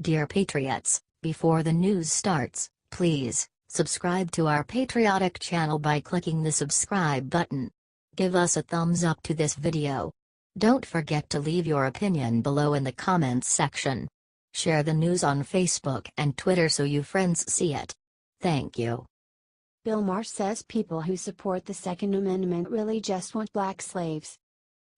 Dear Patriots, before the news starts, please subscribe to our patriotic channel by clicking the subscribe button. Give us a thumbs up to this video. Don't forget to leave your opinion below in the comments section. Share the news on Facebook and Twitter so your friends see it. Thank you. Bill Maher says people who support the Second Amendment really just want black slaves.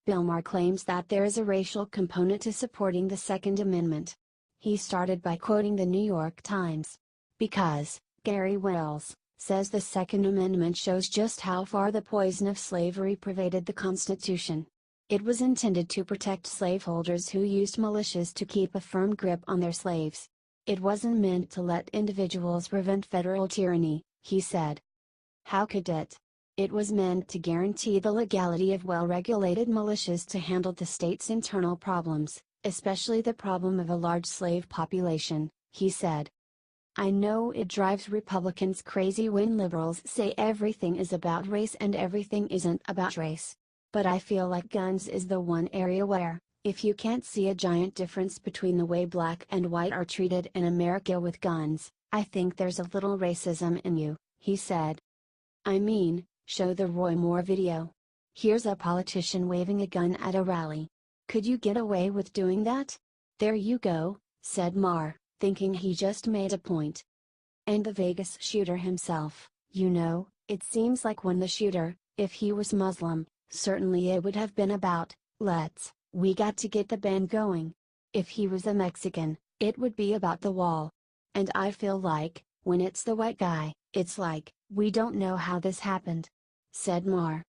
Bill Maher claims that there is a racial component to supporting the Second Amendment. He started by quoting the New York Times. Because, Garry Wills, says the Second Amendment shows just how far the poison of slavery pervaded the Constitution. It was intended to protect slaveholders who used militias to keep a firm grip on their slaves. It wasn't meant to let individuals prevent federal tyranny, he said. How could it? It was meant to guarantee the legality of well-regulated militias to handle the state's internal problems, especially the problem of a large slave population, he said. I know it drives Republicans crazy when liberals say everything is about race and everything isn't about race. But I feel like guns is the one area where, if you can't see a giant difference between the way black and white are treated in America with guns, I think there's a little racism in you, he said. I mean, show the Roy Moore video. Here's a politician waving a gun at a rally. Could you get away with doing that? There you go, said Maher, thinking he just made a point. And the Vegas shooter himself, it seems like when the shooter, if he was Muslim, certainly it would have been about, we got to get the band going. If he was a Mexican, it would be about the wall. And I feel like, when it's the white guy, it's like, we don't know how this happened, said Maher.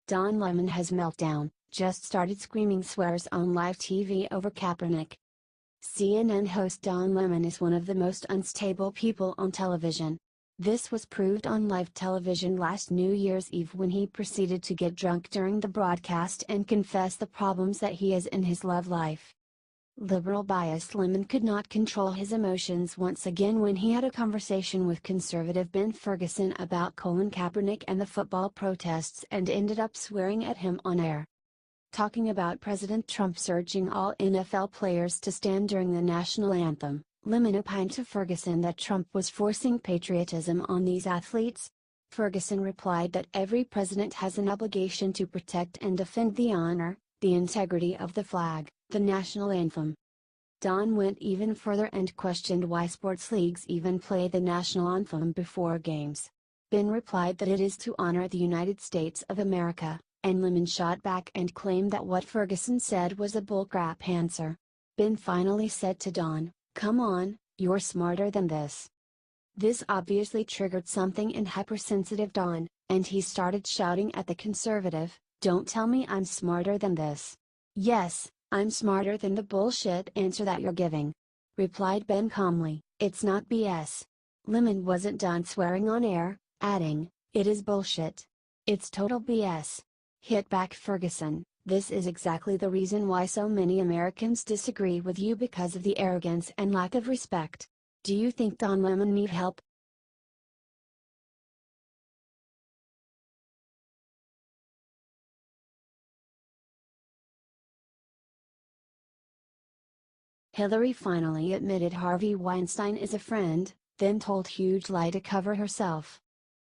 Don Lemon has meltdown, just started screaming swears on live TV over Kaepernick. CNN host Don Lemon is one of the most unstable people on television. This was proved on live television last New Year's Eve when he proceeded to get drunk during the broadcast and confess the problems that he has in his love life. Liberal bias Lemon could not control his emotions once again when he had a conversation with conservative Ben Ferguson about Colin Kaepernick and the football protests and ended up swearing at him on air. Talking about President Trump's urging all NFL players to stand during the national anthem, Lemon opined to Ferguson that Trump was forcing patriotism on these athletes. Ferguson replied that every president has an obligation to protect and defend the honor, the integrity of the flag, the national anthem. Don went even further and questioned why sports leagues even play the national anthem before games. Ben replied that it is to honor the United States of America, and Lemon shot back and claimed that what Ferguson said was a bullcrap answer. Ben finally said to Don, "Come on, you're smarter than this." This obviously triggered something in hypersensitive Don, and he started shouting at the conservative, "Don't tell me I'm smarter than this." "Yes, I'm smarter than the bullshit answer that you're giving," replied Ben calmly, "It's not BS." Lemon wasn't done swearing on air, adding, "It is bullshit. It's total BS." Hit back Ferguson, "This is exactly the reason why so many Americans disagree with you, because of the arrogance and lack of respect. Do you think Don Lemon need help?" Hillary finally admitted Harvey Weinstein is a friend, then told huge lie to cover herself.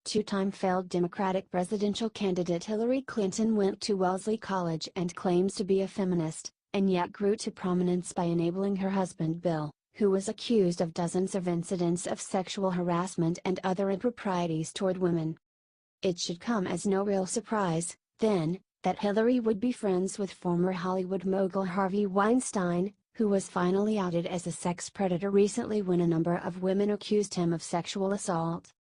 Two-time failed Democratic presidential candidate Hillary Clinton went to Wellesley College and claims to be a feminist, and yet grew to prominence by enabling her husband Bill, who was accused of dozens of incidents of sexual harassment and other improprieties toward women. It should come as no real surprise, then, that Hillary would be friends with former Hollywood mogul Harvey Weinstein, who was finally outed as a sex predator recently when a number of women accused him of sexual assault.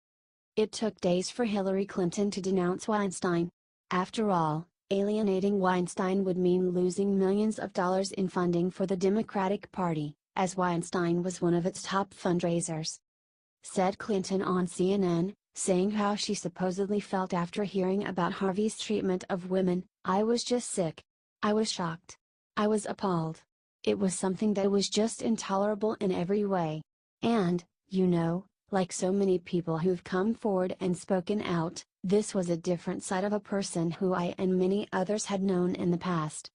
It took days for Hillary Clinton to denounce Weinstein. After all, alienating Weinstein would mean losing millions of dollars in funding for the Democratic Party, as Weinstein was one of its top fundraisers. Said Clinton on CNN, saying how she supposedly felt after hearing about Harvey's treatment of women, "I was just sick. I was shocked. I was appalled. It was something that was just intolerable in every way. And, Like so many people who've come forward and spoken out, this was a different side of a person who I and many others had known in the past.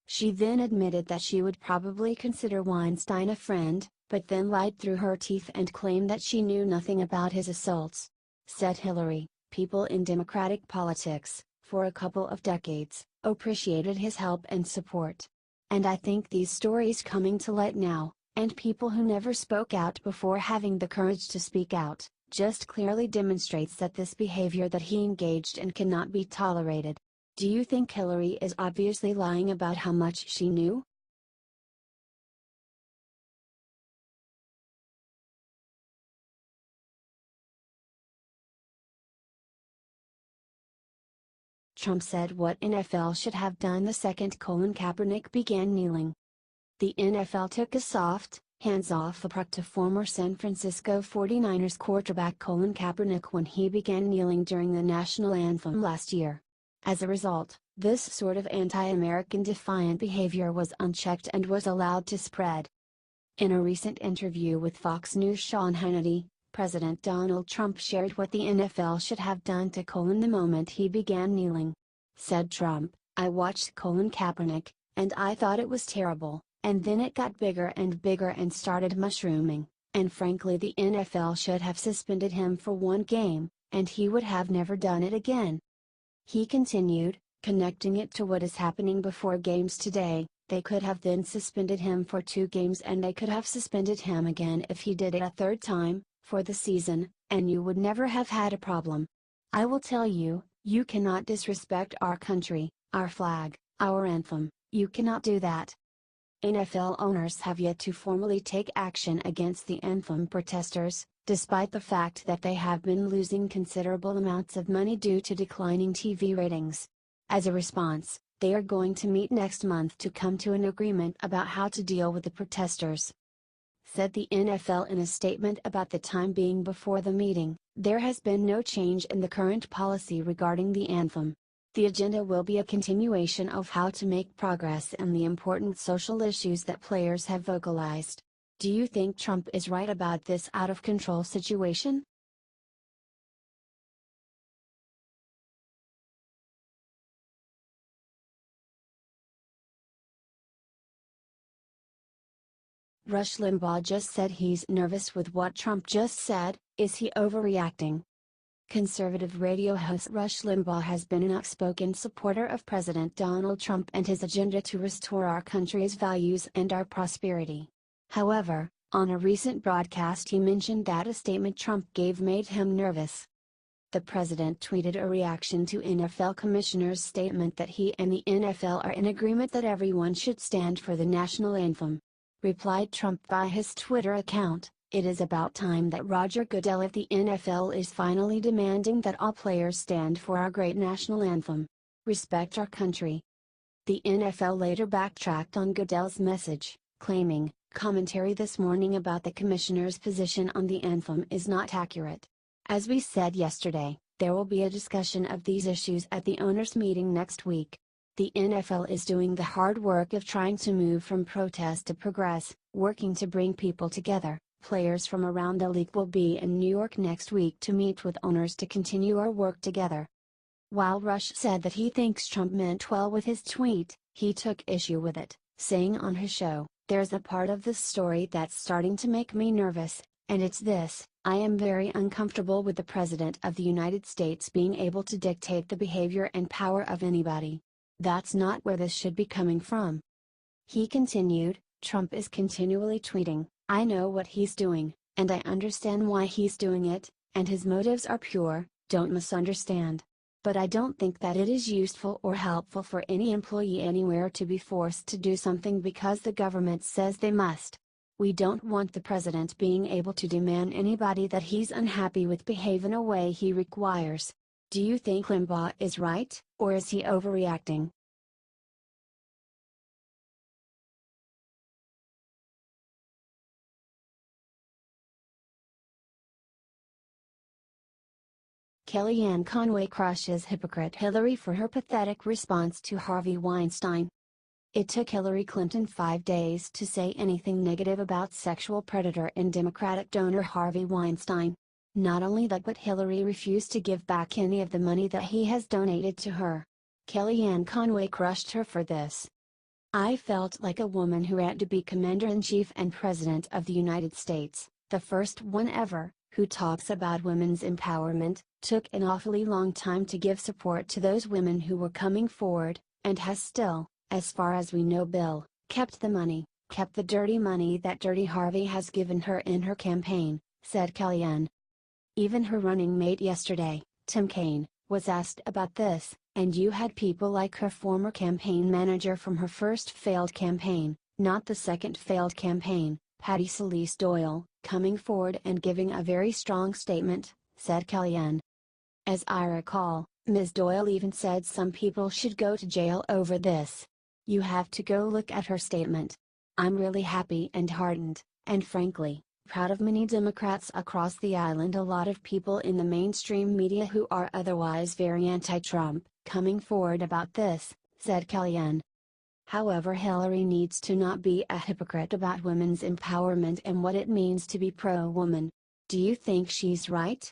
She then admitted that she would probably consider Weinstein a friend, but then lied through her teeth and claimed that she knew nothing about his assaults. Said Hillary, people in Democratic politics, for a couple of decades, appreciated his help and support. And I think these stories coming to light now, and people who never spoke out before having the courage to speak out, just clearly demonstrates that this behavior that he engaged in cannot be tolerated. Do you think Hillary is obviously lying about how much she knew? Trump said what NFL should have done the second Colin Kaepernick began kneeling. The NFL took a soft, hands-off approach to former San Francisco 49ers quarterback Colin Kaepernick when he began kneeling during the national anthem last year. As a result, this sort of anti-American defiant behavior was unchecked and was allowed to spread. In a recent interview with Fox News' Sean Hannity, President Donald Trump shared what the NFL should have done to Colin the moment he began kneeling. Said Trump, "I watched Colin Kaepernick, and I thought it was terrible, and then it got bigger and started mushrooming, and frankly the NFL should have suspended him for one game, and he would have never done it again." He continued, connecting it to what is happening before games today. They could have then suspended him for 2 games and they could have suspended him again if he did it a third time, for the season, and you would never have had a problem. I will tell you, you cannot disrespect our country, our flag, our anthem, you cannot do that. NFL owners have yet to formally take action against the anthem protesters, despite the fact that they have been losing considerable amounts of money due to declining TV ratings. As a response, they are going to meet next month to come to an agreement about how to deal with the protesters. Said the NFL in a statement about the time being before the meeting, there has been no change in the current policy regarding the anthem. The agenda will be a continuation of how to make progress in the important social issues that players have vocalized. Do you think Trump is right about this out-of-control situation? Rush Limbaugh just said he's nervous with what Trump just said. Is he overreacting? Conservative radio host Rush Limbaugh has been an outspoken supporter of President Donald Trump and his agenda to restore our country's values and our prosperity. However, on a recent broadcast he mentioned that a statement Trump gave made him nervous. The president tweeted a reaction to NFL commissioner's statement that he and the NFL are in agreement that everyone should stand for the national anthem. Replied Trump via his Twitter account, "It is about time that Roger Goodell of the NFL is finally demanding that all players stand for our great national anthem. Respect our country." The NFL later backtracked on Goodell's message, claiming, "Commentary this morning about the commissioner's position on the anthem is not accurate. As we said yesterday, there will be a discussion of these issues at the owners' meeting next week. The NFL is doing the hard work of trying to move from protest to progress, working to bring people together. Players from around the league will be in New York next week to meet with owners to continue our work together." While Rush said that he thinks Trump meant well with his tweet, he took issue with it, saying on his show, "There's a part of this story that's starting to make me nervous, and it's this: I am very uncomfortable with the President of the United States being able to dictate the behavior and power of anybody. That's not where this should be coming from." He continued, "Trump is continually tweeting, I know what he's doing, and I understand why he's doing it, and his motives are pure, don't misunderstand. But I don't think that it is useful or helpful for any employee anywhere to be forced to do something because the government says they must. We don't want the president being able to demand anybody that he's unhappy with behave in a way he requires." Do you think Limbaugh is right, or is he overreacting? Kellyanne Conway crushes hypocrite Hillary for her pathetic response to Harvey Weinstein. It took Hillary Clinton 5 days to say anything negative about sexual predator and Democratic donor Harvey Weinstein. Not only that, but Hillary refused to give back any of the money that he has donated to her. Kellyanne Conway crushed her for this. "I felt like a woman who had to be Commander-in-Chief and President of the United States, the first one ever, who talks about women's empowerment, took an awfully long time to give support to those women who were coming forward, and has still, as far as we know, Bill, kept the money, kept the dirty money that Dirty Harvey has given her in her campaign," said Kellyanne. Even her running mate yesterday, Tim Kaine, was asked about this, and you had people like her former campaign manager from her first failed campaign, not the second failed campaign, Patty Celeste Doyle, coming forward and giving a very strong statement, said Kellyanne. "As I recall, Ms. Doyle even said some people should go to jail over this. You have to go look at her statement. I'm really happy and heartened, and frankly, proud of many Democrats across the island, a lot of people in the mainstream media who are otherwise very anti-Trump, coming forward about this," said Kellyanne. However, Hillary needs to not be a hypocrite about women's empowerment and what it means to be pro-woman. Do you think she's right?